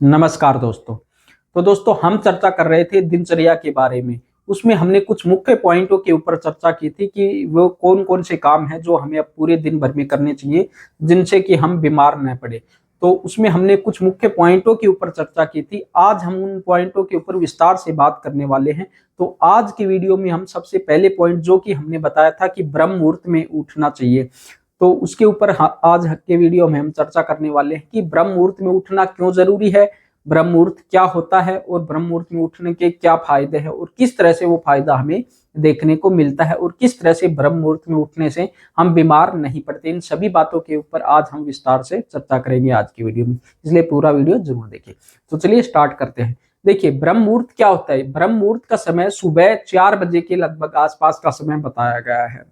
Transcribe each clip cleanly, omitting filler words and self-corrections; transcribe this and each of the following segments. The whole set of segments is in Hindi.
नमस्कार दोस्तों। तो दोस्तों हम चर्चा कर रहे थे दिनचर्या के बारे में। उसमें हमने कुछ मुख्य पॉइंटों के ऊपर चर्चा की थी कि वो कौन-कौन से काम हैं जो हमें अब पूरे दिन भर में करने चाहिए, जिनसे कि हम बीमार न पड़े। तो उसमें हमने कुछ मुख्य पॉइंटों के ऊपर चर्चा की थी। आज हम उन पॉइंटों के ऊपर विस्तार से बात करने वाले हैं। तो आज की वीडियो में हम सबसे पहले पॉइंट जो कि हमने बताया था कि ब्रह्म मुहूर्त में उठना चाहिए। तो उसके ऊपर आज के वीडियो में हम चर्चा करने वाले हैं कि ब्रह्म मुहूर्त में उठना क्यों जरूरी है, ब्रह्म मुहूर्त क्या होता है और ब्रह्म मुहूर्त में उठने के क्या फायदे हैं और किस तरह से वो फायदा हमें देखने को मिलता है और किस तरह से ब्रह्म मुहूर्त में उठने से हम बीमार नहीं पड़ते। इन सभी बातों के ऊपर आज हम विस्तार से चर्चा करेंगे आज की वीडियो में, इसलिए पूरा वीडियो जरूर देखिए। तो चलिए स्टार्ट करते हैं। देखिए ब्रह्म मुहूर्त क्या होता है। ब्रह्म मुहूर्त का समय सुबह 4 बजे के लगभग आसपास का समय बताया गया है,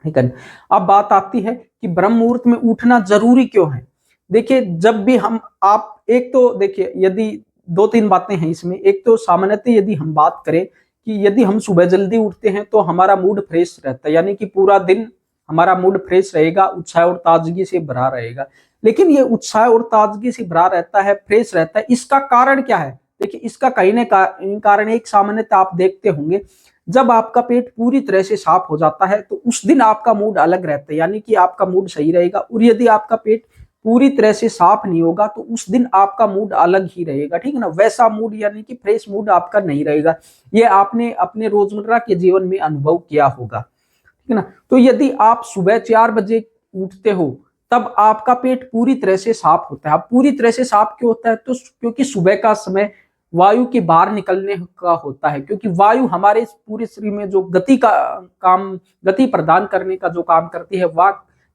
ठीक है। अब बात आती है कि ब्रह्म मुहूर्त में उठना जरूरी क्यों है। देखिए जब भी हम आप एक तो देखिए यदि दो तीन बातें हैं इसमें। एक तो सामान्यतः यदि हम बात करें कि यदि हम सुबह जल्दी उठते हैं तो हमारा मूड फ्रेश रहता है, यानी कि पूरा दिन हमारा मूड फ्रेश रहेगा, उत्साह और ताजगी से भरा रहेगा। लेकिन ये उत्साह और ताजगी से भरा रहता है, फ्रेश रहता है, इसका कारण क्या है। देखिए इसका कहीं ना कारण एक सामान्यतः आप देखते होंगे, जब आपका पेट पूरी तरह से साफ हो जाता है तो उस दिन आपका मूड अलग रहता है, यानी कि आपका मूड सही रहेगा। और यदि आपका पेट पूरी तरह से साफ नहीं होगा तो उस दिन आपका मूड अलग ही रहेगा, ठीक है ना। वैसा मूड यानी कि फ्रेश मूड आपका नहीं रहेगा। ये आपने अपने रोजमर्रा के जीवन में अनुभव किया होगा, ठीक है ना। तो यदि आप सुबह 4 बजे उठते हो तब आपका पेट पूरी तरह से साफ होता है। अब पूरी तरह से साफ क्यों होता है, तो क्योंकि सुबह का समय वायु के बाहर निकलने का होता है, क्योंकि वायु हमारे पूरे शरीर में जो गति प्रदान करने का जो काम करती है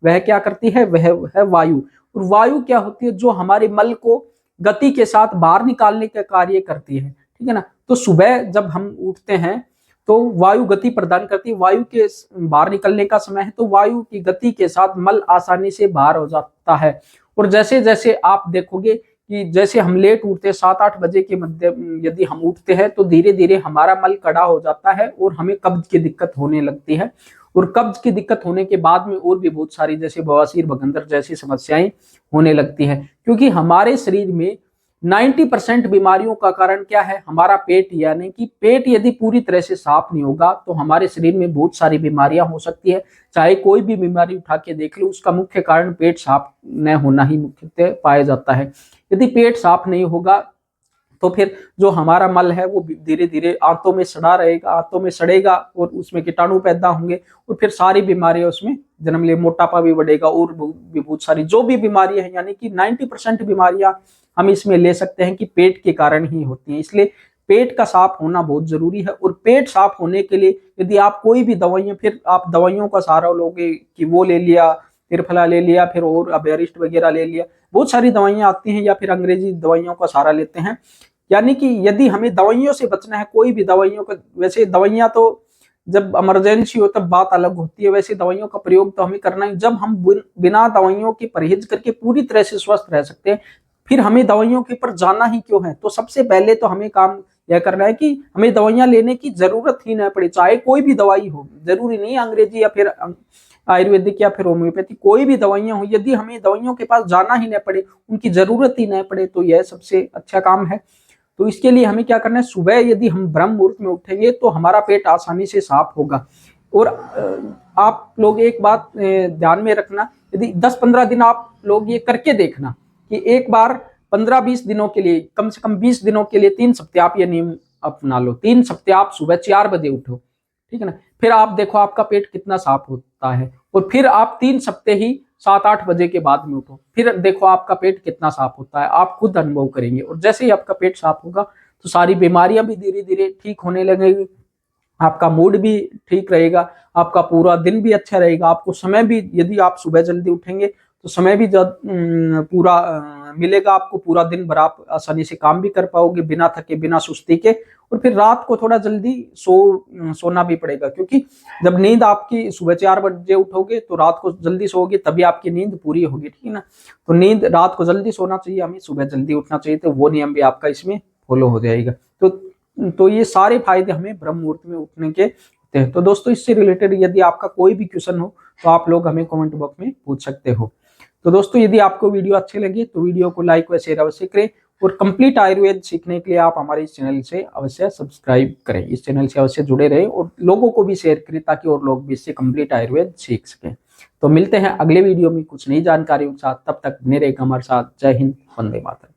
वह क्या करती है, वह है वायु। और वायु क्या होती है, जो हमारे मल को गति के साथ बाहर निकालने का कार्य करती है, ठीक है ना। तो सुबह जब हम उठते हैं तो वायु गति प्रदान करती है, वायु के बाहर निकलने का समय है, तो वायु की गति के साथ मल आसानी से बाहर हो जाता है। और जैसे जैसे आप देखोगे कि जैसे हम लेट उठते हैं 7-8 बजे के मध्य यदि हम उठते हैं तो धीरे धीरे हमारा मल कड़ा हो जाता है और हमें कब्ज की दिक्कत होने लगती है। और कब्ज की दिक्कत होने के बाद में और भी बहुत सारी जैसे बवासीर भगंदर जैसी समस्याएं होने लगती है, क्योंकि हमारे शरीर में 90% बीमारियों का कारण क्या है, हमारा पेट। यानी कि पेट यदि पूरी तरह से साफ नहीं होगा तो हमारे शरीर में बहुत सारी बीमारियां हो सकती है। चाहे कोई भी बीमारी उठा के देख लो, उसका मुख्य कारण पेट साफ न होना ही मुख्यतः पाया जाता है। यदि पेट साफ नहीं होगा तो फिर जो हमारा मल है वो धीरे धीरे आंतों में सड़ा रहेगा, आंतों में सड़ेगा और उसमें कीटाणु पैदा होंगे और फिर सारी बीमारियां उसमें जन्म ले, मोटापा भी बढ़ेगा और भी बहुत सारी जो भी बीमारियां हैं, यानी कि 90% बीमारियां हम इसमें ले सकते हैं कि पेट के कारण ही होती हैं। इसलिए पेट का साफ होना बहुत जरूरी है। और पेट साफ होने के लिए यदि आप कोई भी दवाइयां, फिर आप दवाइयों का सहारा लोगे कि वो ले लिया, त्रिफला ले लिया, फिर और अभेरिस्ट वगैरह ले लिया, बहुत सारी दवाइयां आती हैं, या फिर अंग्रेजी दवाइयों का सहारा लेते हैं। यानी कि यदि हमें दवाइयों से बचना है, कोई भी दवाइयों का, वैसे दवाइयां तो जब इमरजेंसी हो तब बात अलग होती है, वैसे दवाइयों का प्रयोग तो हमें करना है जब हम बिना दवाइयों के परहेज करके पूरी तरह से स्वस्थ रह सकते हैं। फिर हमें दवाइयों के ऊपर जाना ही क्यों है। तो सबसे पहले तो हमें काम यह करना है कि हमें दवाइयां लेने की जरूरत ही न पड़े, चाहे कोई भी दवाई हो। जरूरी नहीं अंग्रेजी या फिर आयुर्वेदिक या फिर होम्योपैथी, कोई भी दवाइयां हो, यदि हमें दवाइयों के पास जाना ही न पड़े, उनकी जरूरत ही न पड़े, तो यह सबसे अच्छा काम है। तो इसके लिए हमें क्या करना है, सुबह यदि हम ब्रह्म मुहूर्त में उठेंगे तो हमारा पेट आसानी से साफ होगा। और आप लोग एक बात ध्यान में रखना, यदि 10-15 दिन आप लोग ये करके देखना कि एक बार 15-20 दिनों के लिए, कम से कम 20 दिनों के लिए 3 सप्ताह आप ये नियम अपना लो। 3 सप्ताह आप सुबह 4 बजे उठो, ठीक है ना। फिर आप देखो आपका पेट कितना साफ होता है। और फिर आप 3 सप्ताह ही 7-8 बजे के बाद में उठो, फिर देखो आपका पेट कितना साफ होता है, आप खुद अनुभव करेंगे। और जैसे ही आपका पेट साफ होगा तो सारी बीमारियां भी धीरे धीरे ठीक होने लगेगी, आपका मूड भी ठीक रहेगा, आपका पूरा दिन भी अच्छा रहेगा। आपको समय भी, यदि आप सुबह जल्दी उठेंगे तो समय भी पूरा मिलेगा आपको, पूरा दिन भर आप आसानी से काम भी कर पाओगे बिना थके, बिना सुस्ती के। और फिर रात को थोड़ा जल्दी सोना भी पड़ेगा, क्योंकि जब नींद आपकी सुबह 4 बजे उठोगे तो रात को जल्दी सोओगे, तभी आपकी नींद पूरी होगी, ठीक है ना। तो नींद रात को जल्दी सोना चाहिए, हमें सुबह जल्दी उठना चाहिए, तो वो नियम भी आपका इसमें फॉलो हो जाएगा। तो ये सारे फायदे हमें ब्रह्म मुहूर्त में उठने के होते हैं। तो दोस्तों इससे रिलेटेड यदि आपका कोई भी क्वेश्चन हो तो आप लोग हमें कमेंट बॉक्स में पूछ सकते हो। तो दोस्तों यदि आपको वीडियो अच्छे लगे तो वीडियो को लाइक व शेयर अवश्य करें और कंप्लीट आयुर्वेद सीखने के लिए आप हमारे इस चैनल से अवश्य सब्सक्राइब करें, इस चैनल से अवश्य जुड़े रहें और लोगों को भी शेयर करें ताकि और लोग भी इससे कंप्लीट आयुर्वेद सीख सकें। तो मिलते हैं अगले वीडियो में कुछ नई जानकारियों के साथ, तब तक बने रहें हमारे साथ। जय हिंद, वंदे मातरम।